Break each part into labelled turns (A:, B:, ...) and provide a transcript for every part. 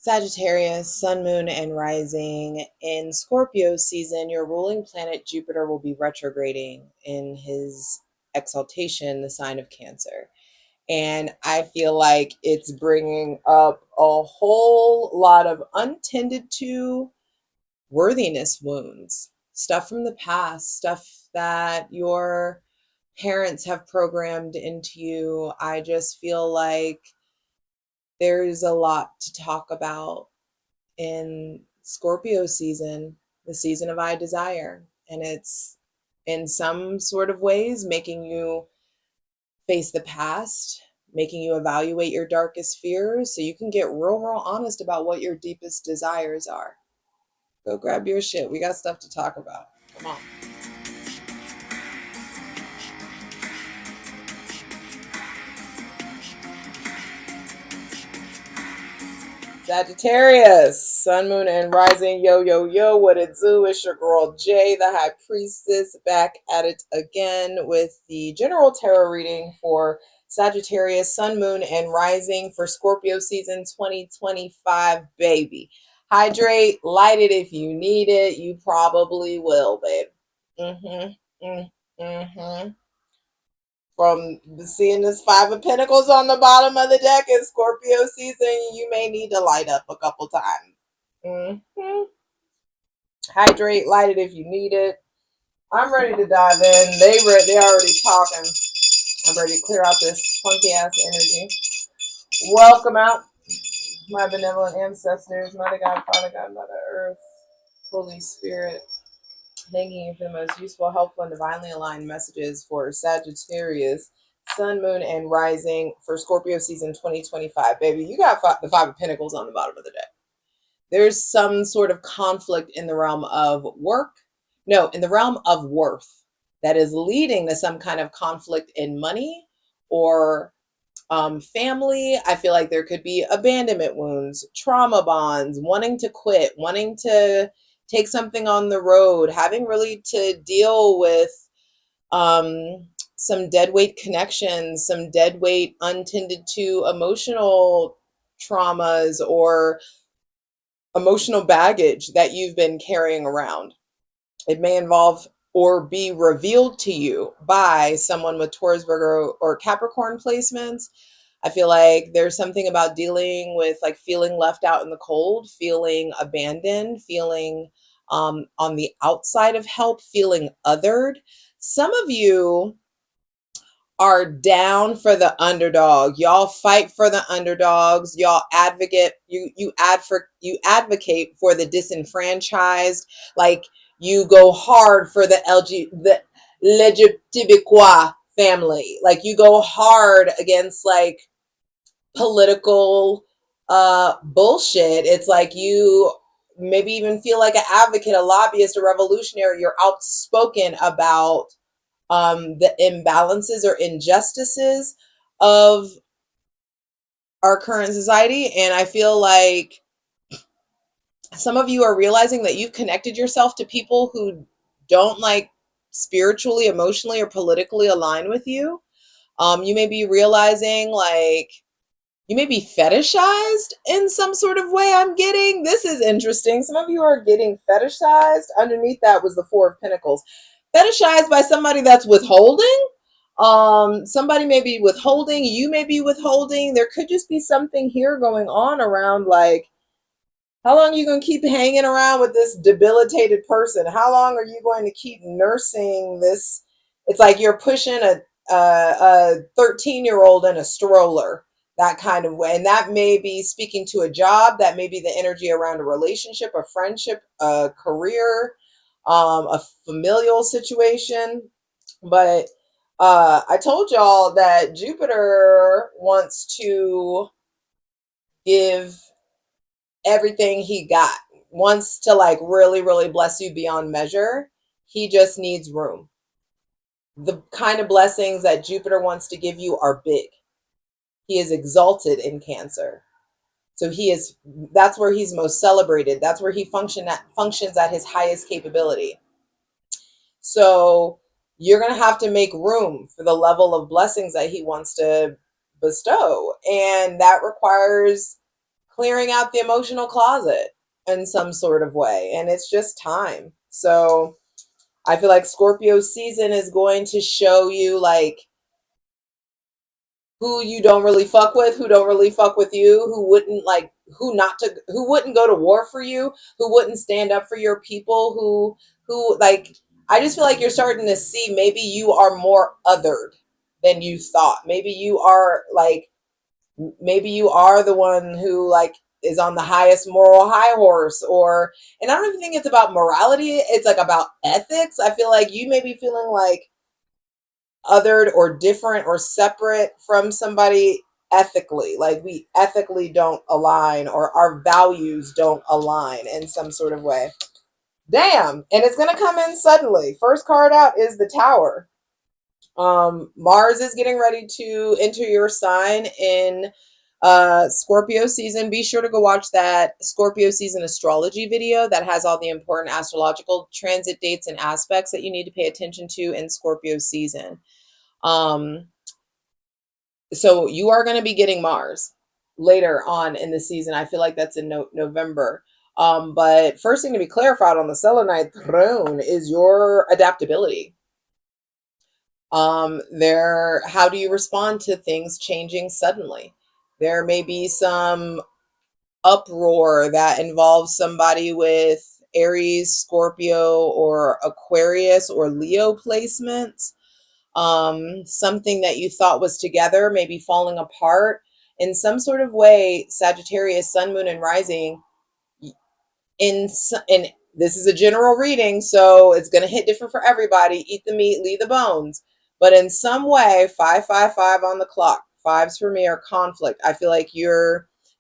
A: Sagittarius, Sun, Moon, and Rising. In Scorpio season, your ruling planet Jupiter will be retrograding in his exaltation, the sign of Cancer. And I feel like it's bringing up a whole lot of untended to worthiness wounds, stuff from the past, stuff that your parents have programmed into you. I just feel like there's a lot to talk about in Scorpio season, the season of I desire. And it's in some sort of ways making you face the past, making you evaluate your darkest fears so you can get real honest about what your deepest desires are. Go grab your shit. We got stuff to talk about. Come on. Sagittarius, Sun, Moon, and Rising. Yo, what it do? It's your girl Jay, the High Priestess, back at it again with the general tarot reading for Sagittarius, Sun, Moon, and Rising for Scorpio season 2025, baby. Hydrate, light it if you need it. You probably will, babe. From seeing this Five of Pentacles on the bottom of the deck in Scorpio season, you may need to light up a couple times. Hydrate, light it if you need it. I'm ready to dive in. They already talking. I'm ready to clear out this funky ass energy. Welcome out, my benevolent ancestors, Mother God, Father God, Mother Earth, Holy Spirit. Thanking you for the most useful, helpful, and divinely aligned messages for Sagittarius, Sun, Moon, and Rising for Scorpio season 2025. Baby, you got the Five of Pentacles on the bottom of the deck. There's some sort of conflict in the realm of in the realm of worth that is leading to some kind of conflict in money or family. I feel like there could be abandonment wounds, trauma bonds, wanting to quit, wanting to take something on the road, having really to deal with some dead weight connections, some dead weight untended to emotional traumas or emotional baggage that you've been carrying around. It may involve or be revealed to you by someone with Taurus, Virgo, or Capricorn placements. I feel like there's something about dealing with like feeling left out in the cold, feeling abandoned, feeling on the outside of help, feeling othered. Some of you are down for the underdog. Y'all fight for the underdogs. Y'all advocate for the disenfranchised. Like you go hard for the LGBTQI family. Like you go hard against like political bullshit. It's like you maybe even feel like an advocate, a lobbyist, a revolutionary. You're outspoken about the imbalances or injustices of our current society. And I feel like some of you are realizing that you've connected yourself to people who don't like spiritually, emotionally, or politically align with you. You may be realizing like you may be fetishized in some sort of way. I'm getting this is interesting. Some of you are getting fetishized. Underneath that was the Four of Pentacles. Fetishized by somebody that's withholding. Somebody may be withholding, you may be withholding. There could just be something here going on around like, how long are you going to keep hanging around with this debilitated person? How long are you going to keep nursing this? It's like you're pushing a 13-year-old in a stroller, that kind of way. And that may be speaking to a job. That may be the energy around a relationship, a friendship, a career, a familial situation. But I told y'all that Jupiter wants to give everything he got, wants to like really bless you beyond measure. He just needs room. The kind of blessings that Jupiter wants to give you are big. He is exalted in Cancer. So that's where he's most celebrated. That's where he functions at his highest capability. So you're going to have to make room for the level of blessings that he wants to bestow. And that requires clearing out the emotional closet in some sort of way. And it's just time. So I feel like Scorpio season is going to show you like who you don't really fuck with, who don't really fuck with you, who wouldn't like, who wouldn't go to war for you, who wouldn't stand up for your people, who like, I just feel like you're starting to see maybe you are more othered than you thought. Maybe you are like, maybe you are the one who like is on the highest moral high horse, or, and I don't even think it's about morality. It's like about ethics. I feel like you may be feeling like othered or different or separate from somebody ethically, like we ethically don't align or our values don't align in some sort of way. Damn. And it's going to come in suddenly. First card out is the Tower. Mars is getting ready to enter your sign in Scorpio season. Be sure to go watch that Scorpio season astrology video that has all the important astrological transit dates and aspects that you need to pay attention to in Scorpio season. Um, so you are going to be getting Mars later on in the season. I feel like that's in November. But first thing to be clarified on the selenite throne is your adaptability. How do you respond to things changing suddenly? There may be some uproar that involves somebody with Aries, Scorpio, or Aquarius or Leo placements. Something that you thought was together may be falling apart in some sort of way. Sagittarius, Sun, Moon, and Rising in this is a general reading, so it's going to hit different for everybody. Eat the meat, leave the bones. But in some way, 555 on the clock. Fives for me are conflict. I feel like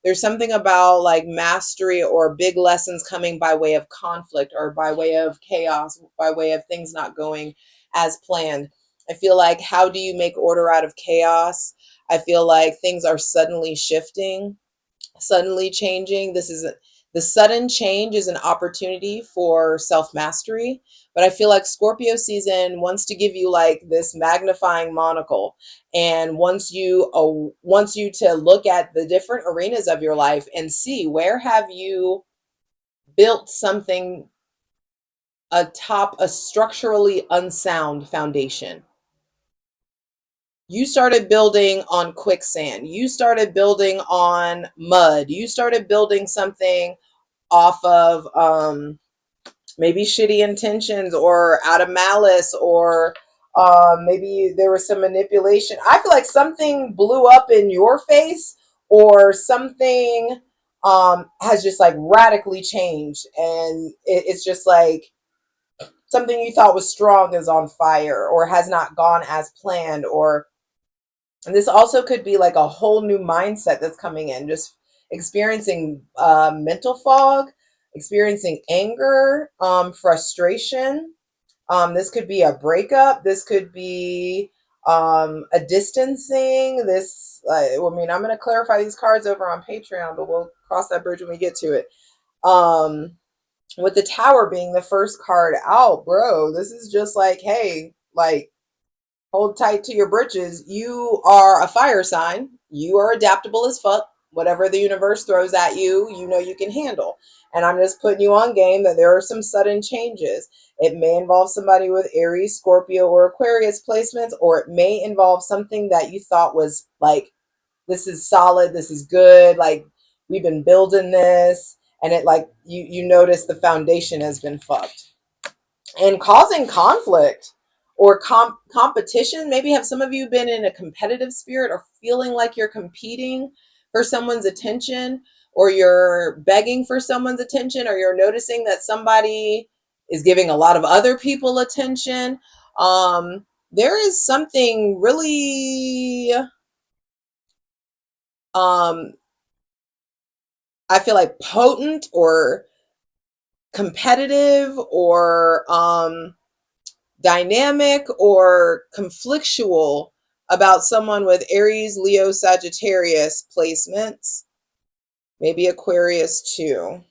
A: there's something about like mastery or big lessons coming by way of conflict or by way of chaos, by way of things not going as planned. I feel like, how do you make order out of chaos? I feel like things are suddenly shifting, suddenly changing. The sudden change is an opportunity for self-mastery, but I feel like Scorpio season wants to give you like this magnifying monocle and wants you to look at the different arenas of your life and see where have you built something atop a structurally unsound foundation. You started building on quicksand. You started building on mud. You started building something off of maybe shitty intentions or out of malice, or maybe there was some manipulation. I feel like something blew up in your face, or something has just like radically changed, and it's just like something you thought was strong is on fire or has not gone as planned. Or, and this also could be like a whole new mindset that's coming in, just experiencing mental fog, experiencing anger, frustration. This could be a breakup. This could be a distancing. I mean, I'm going to clarify these cards over on Patreon, but we'll cross that bridge when we get to it. With the Tower being the first card out, bro, this is just like, hey, like, hold tight to your britches. You are a fire sign. You are adaptable as fuck. Whatever the universe throws at you, you know you can handle. And I'm just putting you on game that there are some sudden changes. It may involve somebody with Aries, Scorpio, or Aquarius placements, or it may involve something that you thought was like, this is solid, this is good, like we've been building this, and it like you notice the foundation has been fucked and causing conflict or competition. Maybe have some of you been in a competitive spirit or feeling like you're competing for someone's attention, or you're begging for someone's attention, or you're noticing that somebody is giving a lot of other people attention. There is something really I feel like potent or competitive or dynamic or conflictual about someone with Aries, Leo, Sagittarius placements, maybe Aquarius too.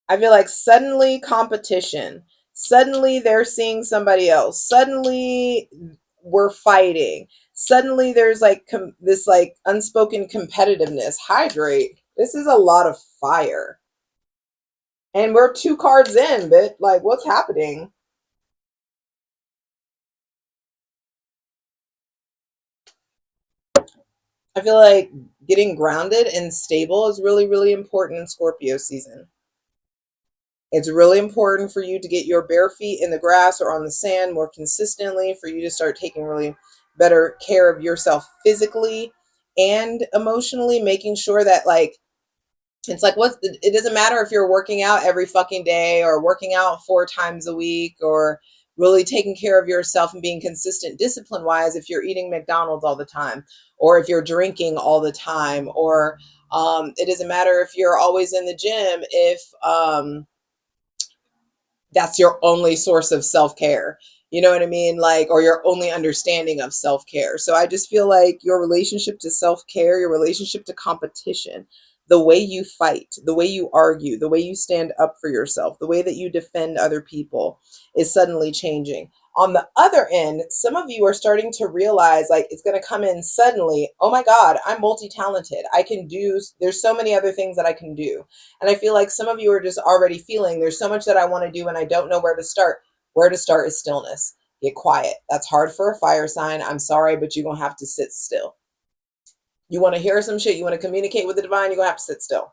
A: I feel like suddenly competition, suddenly they're seeing somebody else, suddenly we're fighting, Suddenly there's like this like unspoken competitiveness. Hydrate. This is a lot of fire. And we're 2 cards in, but like what's happening? I feel like getting grounded and stable is really, really important in Scorpio season. It's really important for you to get your bare feet in the grass or on the sand more consistently, for you to start taking really better care of yourself physically and emotionally, making sure that like it's like what it doesn't matter if you're working out every fucking day or working out 4 times a week or really taking care of yourself and being consistent discipline wise if you're eating McDonald's all the time or if you're drinking all the time or it doesn't matter if you're always in the gym if that's your only source of self-care. You know what I mean? Like, or your only understanding of self-care. So I just feel like your relationship to self-care, your relationship to competition, the way you fight, the way you argue, the way you stand up for yourself, the way that you defend other people is suddenly changing. On the other end, some of you are starting to realize like it's going to come in suddenly. Oh my God, I'm multi-talented. I can do, there's so many other things that I can do. And I feel like some of you are just already feeling there's so much that I want to do and I don't know where to start. Where to start is stillness. Get quiet. That's hard for a fire sign. I'm sorry, but you're going to have to sit still. You want to hear some shit, you want to communicate with the divine, you're going to have to sit still.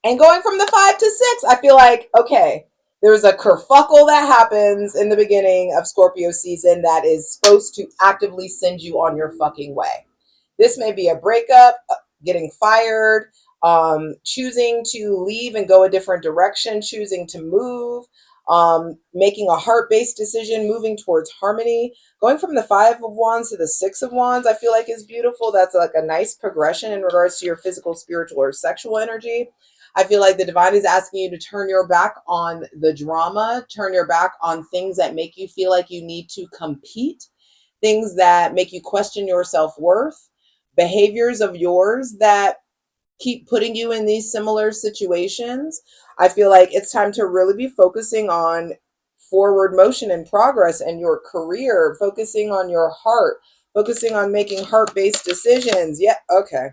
A: And going from the 5 to 6, I feel like, okay, there's a kerfuckle that happens in the beginning of Scorpio season that is supposed to actively send you on your fucking way. This may be a breakup, getting fired, choosing to leave and go a different direction, choosing to move, making a heart-based decision, moving towards harmony. Going from the 5 of Wands to the 6 of Wands, I feel like is beautiful. That's like a nice progression in regards to your physical, spiritual, or sexual energy. I feel like the divine is asking you to turn your back on the drama, turn your back on things that make you feel like you need to compete, things that make you question your self-worth, behaviors of yours that keep putting you in these similar situations. I feel like it's time to really be focusing on forward motion and progress and your career, focusing on your heart, focusing on making heart-based decisions. Yeah, okay.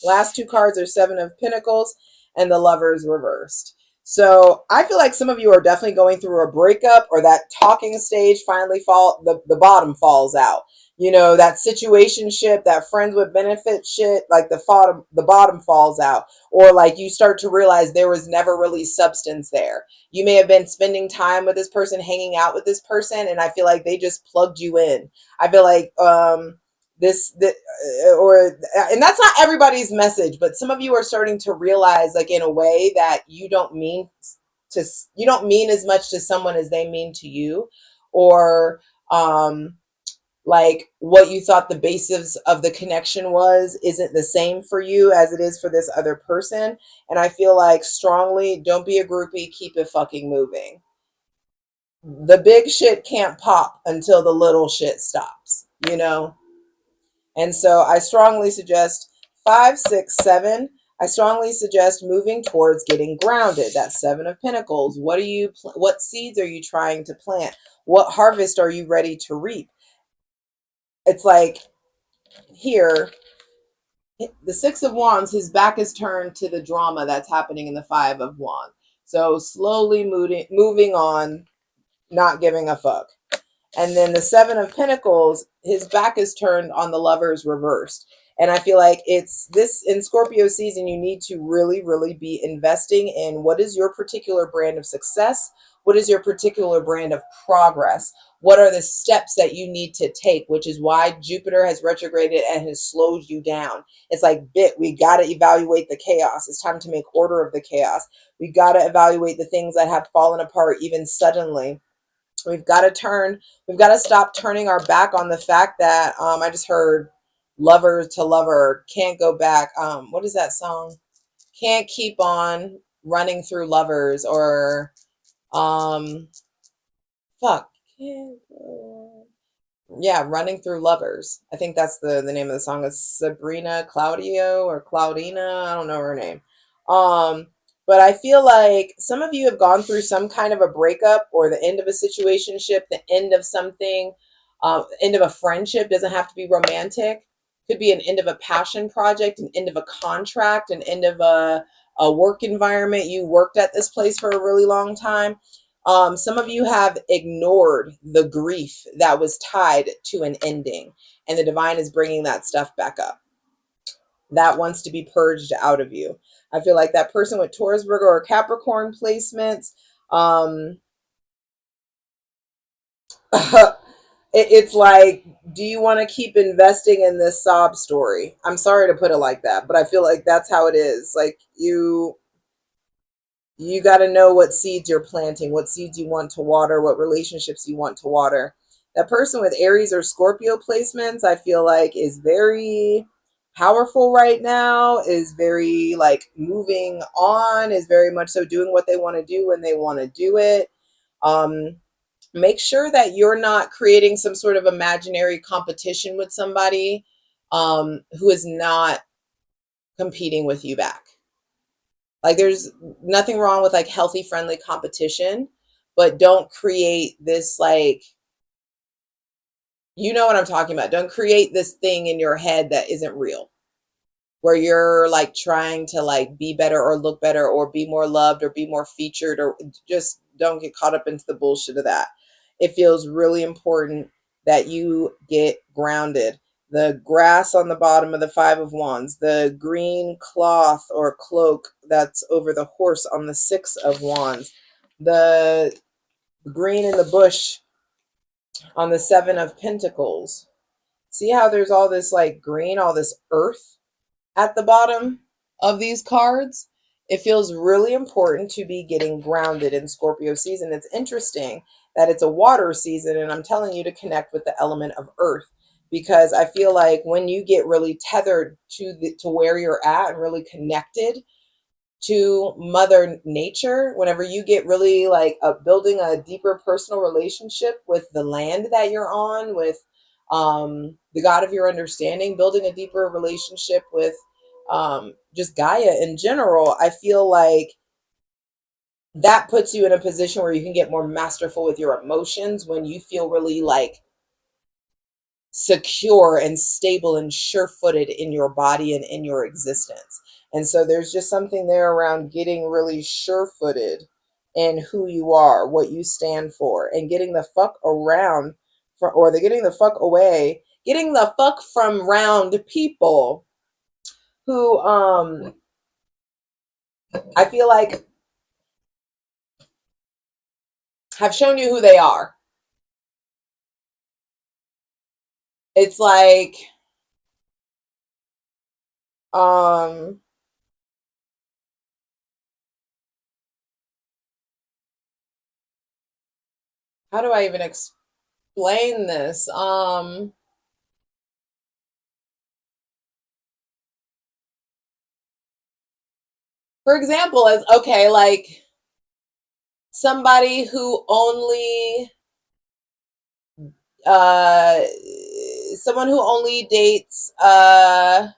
A: Last 2 cards are 7 of Pentacles and the Lovers reversed. So I feel like some of you are definitely going through a breakup or that talking stage finally the bottom falls out. You know, that situationship, that friends with benefit shit, like the bottom falls out. Or like you start to realize there was never really substance there. You may have been spending time with this person, hanging out with this person, and I feel like they just plugged you in. I feel like or and that's not everybody's message, but some of you are starting to realize like in a way that to you don't mean as much to someone as they mean to you, or like what you thought the basis of the connection was isn't the same for you as it is for this other person. And I feel like strongly, don't be a groupie, keep it fucking moving. The big shit can't pop until the little shit stops, you know. And so I strongly suggest 5, 6, 7. I strongly suggest moving towards getting grounded. That's 7 of Pentacles. What seeds are you trying to plant? What harvest are you ready to reap? It's like here, the 6 of Wands, his back is turned to the drama that's happening in the 5 of Wands. So slowly moving on, not giving a fuck. And then the 7 of Pentacles, his back is turned on the Lovers reversed. And I feel like it's this in Scorpio season, you need to really, really be investing in what is your particular brand of success? What is your particular brand of progress? What are the steps that you need to take? Which is why Jupiter has retrograded and has slowed you down. It's like, we got to evaluate the chaos. It's time to make order of the chaos. We got to evaluate the things that have fallen apart even suddenly. We've got to stop turning our back on the fact that I just heard lover to lover can't go back. What is that song? Can't keep on running through lovers, or um fuck. Yeah, running through lovers. I think that's the name of the song. It's Sabrina Claudio or Claudina. I don't know her name. Um, but I feel like some of you have gone through some kind of a breakup or the end of a situationship, the end of something. End of a friendship doesn't have to be romantic. Could be an end of a passion project, an end of a contract, an end of a work environment. You worked at this place for a really long time. Some of you have ignored the grief that was tied to an ending, and the divine is bringing that stuff back up. That wants to be purged out of you. I feel like that person with Taurus, Virgo, or Capricorn placements, it's like, do you want to keep investing in this sob story? I'm sorry to put it like that, but I feel like that's how it is. Like you got to know what seeds you're planting, what seeds you want to water, what relationships you want to water. That person with Aries or Scorpio placements, I feel like is very powerful right now, is very like moving on, is very much so doing what they want to do when they want to do it. Um, Make sure that you're not creating some sort of imaginary competition with somebody who is not competing with you back. Like there's nothing wrong with like healthy, friendly competition, but don't create this like, you know what I'm talking about. Don't create this thing in your head that isn't real, where you're like trying to like be better or look better or be more loved or be more featured, or just don't get caught up into the bullshit of that. It feels really important that you get grounded. The grass on the bottom of the Five of Wands, the green cloth or cloak that's over the horse on the Six of Wands, the green in the bush on the Seven of Pentacles. See how there's all this like green, all this earth at the bottom of these cards? It feels really important to be getting grounded in Scorpio season. It's interesting that it's a water season, and I'm telling you to connect with the element of earth, because I feel like when you get really tethered to where you're at and really connected to Mother Nature, whenever you get really like building a deeper personal relationship with the land that you're on, with the God of your understanding, building a deeper relationship with just Gaia in general, I feel like that puts you in a position where you can get more masterful with your emotions when you feel really like secure and stable and sure-footed in your body and in your existence. And so there's just something there around getting really sure-footed in who you are, what you stand for, and getting the fuck around or the getting the fuck away, getting the fuck from round people who I feel like have shown you who they are. It's like um how do I even explain this? For example, is okay, like somebody who only uh someone who only dates or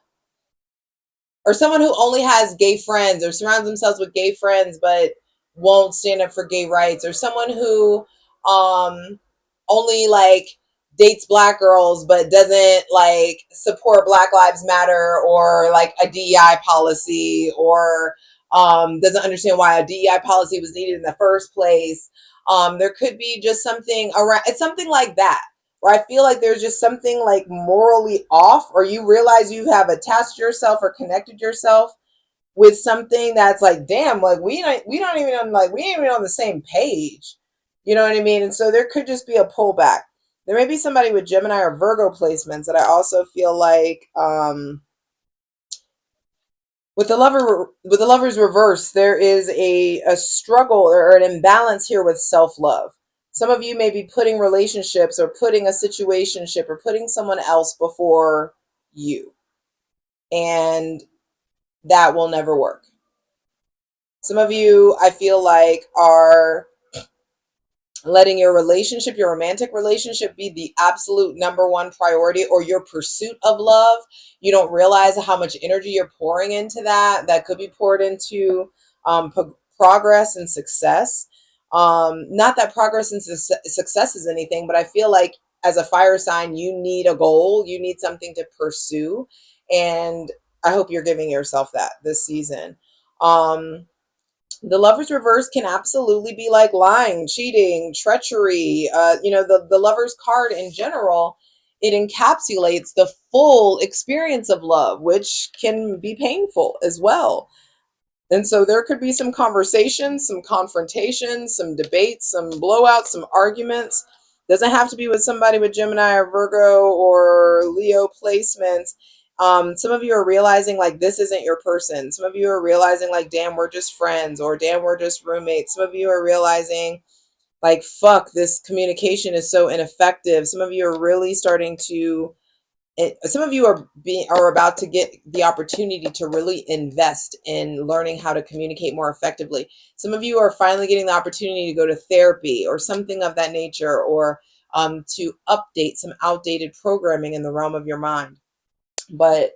A: someone who only has gay friends or surrounds themselves with gay friends but won't stand up for gay rights, or someone who um only like dates black girls but doesn't like support Black Lives Matter or like a DEI policy, or doesn't understand why a DEI policy was needed in the first place. There could be just something around, it's something like that, where I feel like there's just something like morally off, or you realize you have attached yourself or connected yourself with something that's like, damn, like we don't even on like we ain't even on the same page. You know what I mean? And so there could just be a pullback. There may be somebody with Gemini or Virgo placements that I also feel like with the lover's reverse, there is a struggle or an imbalance here with self-love. Some of you may be putting relationships or putting a situationship or putting someone else before you, and that will never work. Some of you, I feel like, are letting your relationship, your romantic relationship, be the absolute number one priority, or your pursuit of love. You don't realize how much energy you're pouring into that could be poured into progress and success. Not that progress and success is anything, but I feel like as a fire sign, you need a goal, you need something to pursue. And I hope you're giving yourself that this season. The Lovers reverse can absolutely be like lying, cheating, treachery. The Lovers card in general, it encapsulates the full experience of love, which can be painful as well. And so there could be some conversations, some confrontations, some debates, some blowouts, some arguments. Doesn't have to be with somebody with Gemini or Virgo or Leo placements. Some of you are realizing like this isn't your person. Some of you are realizing like, damn, we're just friends, or damn, we're just roommates. Some of you are realizing like, fuck, this communication is so ineffective. Some of you are really starting to some of you are about to get the opportunity to really invest in learning how to communicate more effectively. Some of you are finally getting the opportunity to go to therapy or something of that nature, or to update some outdated programming in the realm of your mind. But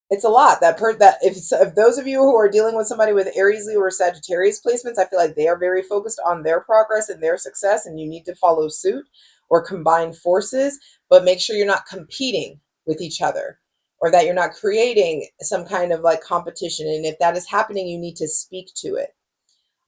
A: it's a lot that if those of you who are dealing with somebody with Aries, Leo, or Sagittarius placements, I feel like they are very focused on their progress and their success, and you need to follow suit or combine forces, but make sure you're not competing with each other, or that you're not creating some kind of like competition. And if that is happening, you need to speak to it.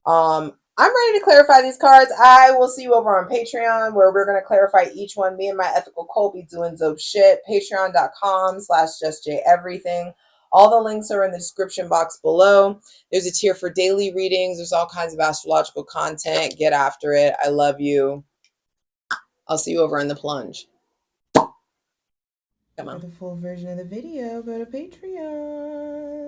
A: I'm ready to clarify these cards. I will see you over on Patreon, where we're going to clarify each one. Me and my ethical Cole be doing dope shit. Patreon.com/JustJEverything. All the links are in the description box below. There's a tier for daily readings. There's all kinds of astrological content. Get after it. I love you. I'll see you over in the plunge. Come on.
B: For the full version of the video, go to Patreon.